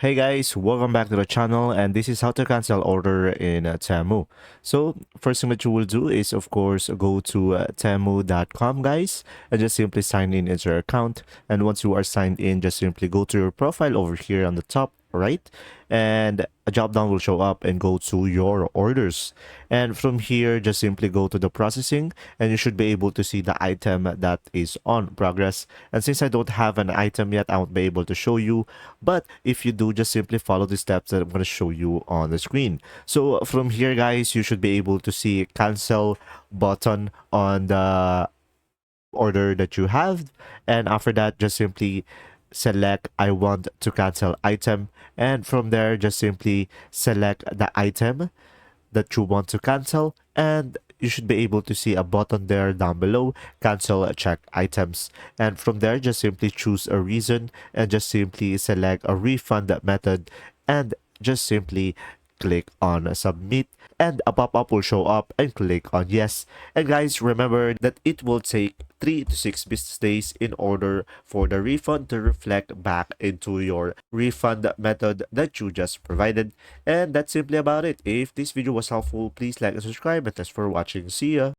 Hey guys, welcome back to the channel, and this is how to cancel order in Temu. So first thing that you will do is of course go to temu.com guys, and just simply sign in into your account. And once you are signed in, just simply go to your profile over here on the top right, and a drop down will show up and go to your orders. And from here, just simply go to the processing, and you should be able to see the item that is on progress. And since I don't have an item yet, I won't be able to show you, but if you do, just simply follow the steps that I'm going to show you on the screen. So from here guys, you should be able to see cancel button on the order that you have, and after that just simply select I want to cancel item, and from there just simply select the item that you want to cancel, and you should be able to see a button there down below, cancel check items. And from there, just simply choose a reason and just simply select a refund method, and just simply click on submit, and a pop-up will show up and click on yes. And guys, remember that it will take 3 to 6 business days in order for the refund to reflect back into your refund method that you just provided. And that's simply about it. If this video was helpful, please like and subscribe, and thanks for watching. See ya.